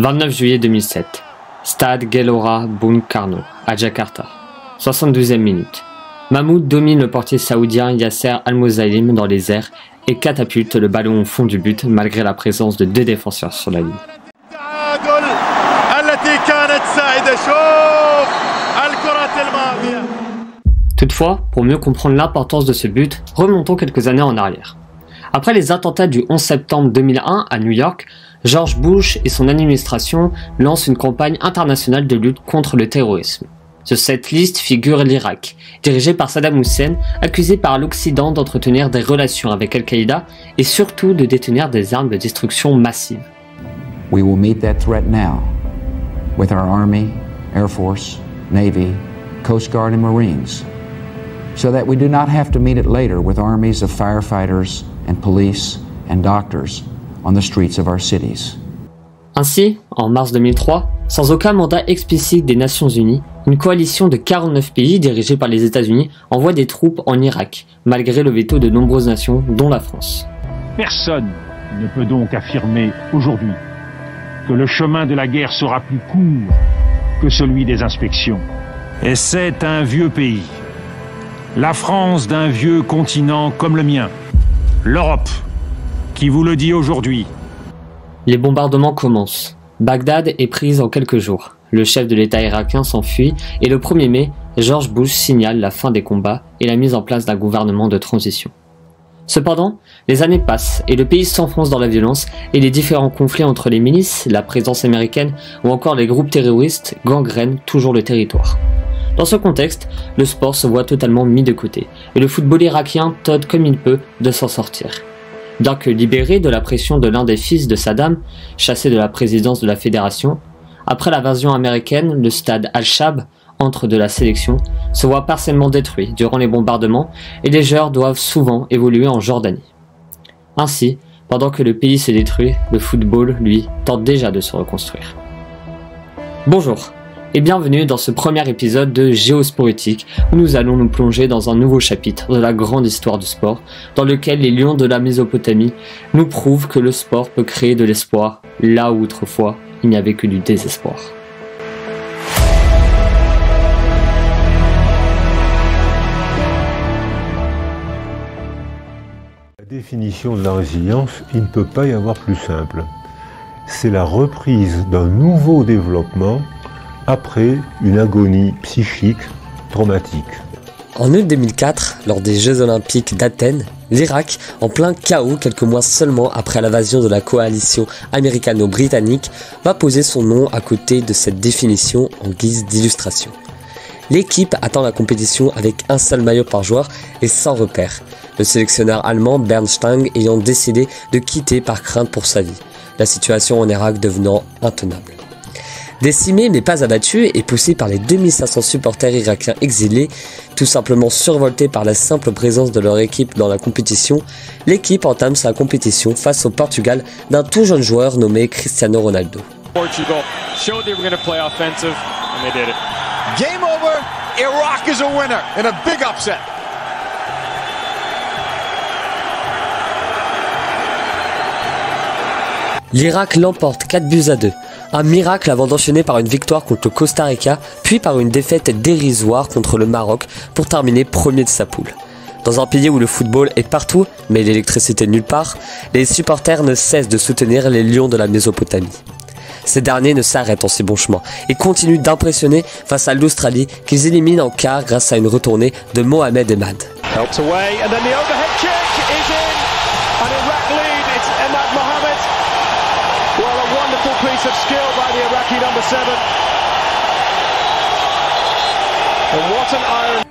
29 juillet 2007. Stade Gelora Bung Karno, à Jakarta. 72e minute. Mahmoud domine le portier saoudien Yasser Al-Mozaïm dans les airs et catapulte le ballon au fond du but malgré la présence de 2 défenseurs sur la ligne. Toutefois, pour mieux comprendre l'importance de ce but, remontons quelques années en arrière. Après les attentats du 11 septembre 2001 à New York, George Bush et son administration lancent une campagne internationale de lutte contre le terrorisme. Sur cette liste figure l'Irak, dirigé par Saddam Hussein, accusé par l'Occident d'entretenir des relations avec Al-Qaïda et surtout de détenir des armes de destruction massive. We will meet that threat now with our Army, Air Force, Navy, Coast Guard and Marines, so that we do not have to meet it later with armies of firefighters and police and doctors on the streets of our cities. Ainsi, en mars 2003, sans aucun mandat explicite des Nations Unies, une coalition de 49 pays dirigée par les États-Unis envoie des troupes en Irak, malgré le veto de nombreuses nations, dont la France. Personne ne peut donc affirmer aujourd'hui que le chemin de la guerre sera plus court que celui des inspections. Et c'est un vieux pays, la France d'un vieux continent comme le mien, l'Europe, qui vous le dit aujourd'hui. Les bombardements commencent. Bagdad est prise en quelques jours. Le chef de l'État irakien s'enfuit et le 1er mai, George Bush signale la fin des combats et la mise en place d'un gouvernement de transition. Cependant, les années passent et le pays s'enfonce dans la violence et les différents conflits entre les milices, la présence américaine ou encore les groupes terroristes gangrènent toujours le territoire. Dans ce contexte, le sport se voit totalement mis de côté et le football irakien tâte comme il peut de s'en sortir. Bien que libéré de la pression de l'un des fils de Saddam, chassé de la présidence de la fédération, après l'invasion américaine, le stade Al-Shab, entre de la sélection, se voit partiellement détruit durant les bombardements et les joueurs doivent souvent évoluer en Jordanie. Ainsi, pendant que le pays se détruit, le football, lui, tente déjà de se reconstruire. Bonjour et bienvenue dans ce premier épisode de Géosporétique où nous allons nous plonger dans un nouveau chapitre de la grande histoire du sport dans lequel les lions de la Mésopotamie nous prouvent que le sport peut créer de l'espoir là où autrefois il n'y avait que du désespoir. La définition de la résilience, il ne peut pas y avoir plus simple. C'est la reprise d'un nouveau développement après une agonie psychique traumatique. En août 2004, lors des Jeux Olympiques d'Athènes, l'Irak, en plein chaos quelques mois seulement après l'invasion de la coalition américano-britannique, va poser son nom à côté de cette définition en guise d'illustration. L'équipe attend la compétition avec un seul maillot par joueur et sans repère, le sélectionneur allemand Bernd Stang ayant décidé de quitter par crainte pour sa vie, la situation en Irak devenant intenable. Décimé mais pas abattu et poussé par les 2500 supporters irakiens exilés, tout simplement survoltés par la simple présence de leur équipe dans la compétition, l'équipe entame sa compétition face au Portugal d'un tout jeune joueur nommé Cristiano Ronaldo. Portugal showed they were going to play offensive and they did it. Game over. Iraq is a winner in a big upset. L'Irak l'emporte 4-2, un miracle avant d'enchaîner par une victoire contre le Costa Rica, puis par une défaite dérisoire contre le Maroc pour terminer premier de sa poule. Dans un pays où le football est partout, mais l'électricité nulle part, les supporters ne cessent de soutenir les lions de la Mésopotamie. Ces derniers ne s'arrêtent en si bon chemin et continuent d'impressionner face à l'Australie qu'ils éliminent en quart grâce à une retournée de Mohamed Emad.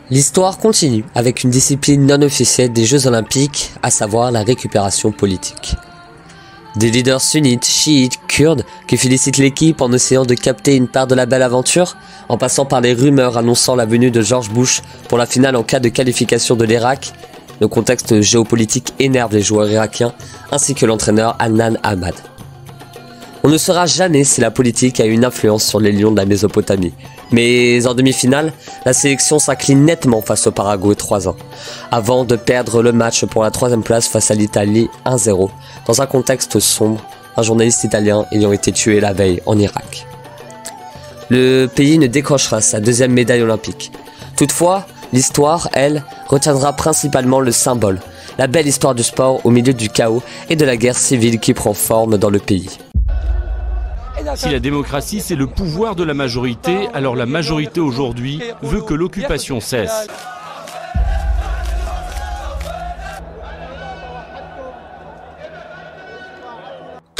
L'histoire continue avec une discipline non officielle des Jeux Olympiques, à savoir la récupération politique. Des leaders sunnites, chiites, kurdes qui félicitent l'équipe en essayant de capter une part de la belle aventure, en passant par les rumeurs annonçant la venue de George Bush pour la finale en cas de qualification de l'Irak. Le contexte géopolitique énerve les joueurs irakiens ainsi que l'entraîneur Adnan Ahmad. On ne saura jamais si la politique a une influence sur les lions de la Mésopotamie. Mais en demi-finale, la sélection s'incline nettement face au Paraguay 3-1, avant de perdre le match pour la 3e place face à l'Italie 1-0, dans un contexte sombre un journaliste italien ayant été tué la veille en Irak. Le pays ne décrochera sa deuxième médaille olympique. Toutefois, l'histoire, elle, retiendra principalement le symbole, la belle histoire du sport au milieu du chaos et de la guerre civile qui prend forme dans le pays. Si la démocratie c'est le pouvoir de la majorité, alors la majorité aujourd'hui veut que l'occupation cesse.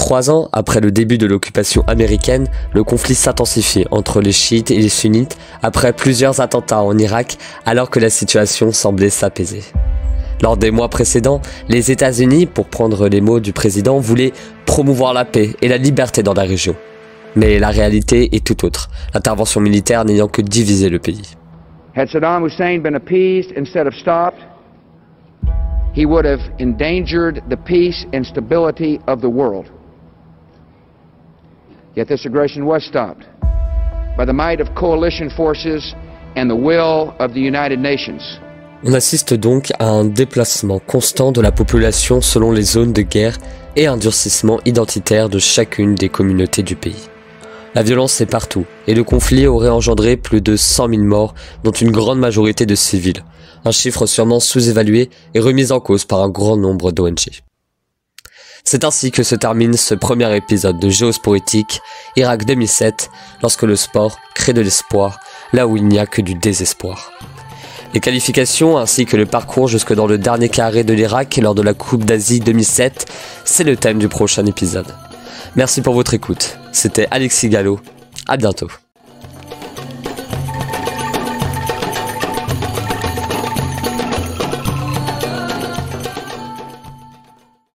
Trois ans après le début de l'occupation américaine, le conflit s'intensifie entre les chiites et les sunnites après plusieurs attentats en Irak alors que la situation semblait s'apaiser. Lors des mois précédents, les États-Unis, pour prendre les mots du président, voulaient promouvoir la paix et la liberté dans la région. Mais la réalité est tout autre, l'intervention militaire n'ayant que divisé le pays. Had Saddam Hussein been appeased instead of stopped, he would have endangered the peace and stability of the world. Yet this aggression was stopped by the might of coalition forces and the will of the United Nations. On assiste donc à un déplacement constant de la population selon les zones de guerre et un durcissement identitaire de chacune des communautés du pays. La violence est partout et le conflit aurait engendré plus de 100 000 morts, dont une grande majorité de civils, un chiffre sûrement sous-évalué et remis en cause par un grand nombre d'ONG. C'est ainsi que se termine ce premier épisode de Géopolitique, Irak 2007, lorsque le sport crée de l'espoir, là où il n'y a que du désespoir. Les qualifications ainsi que le parcours jusque dans le dernier carré de l'Irak lors de la Coupe d'Asie 2007, c'est le thème du prochain épisode. Merci pour votre écoute, c'était Alexis Gallo, à bientôt.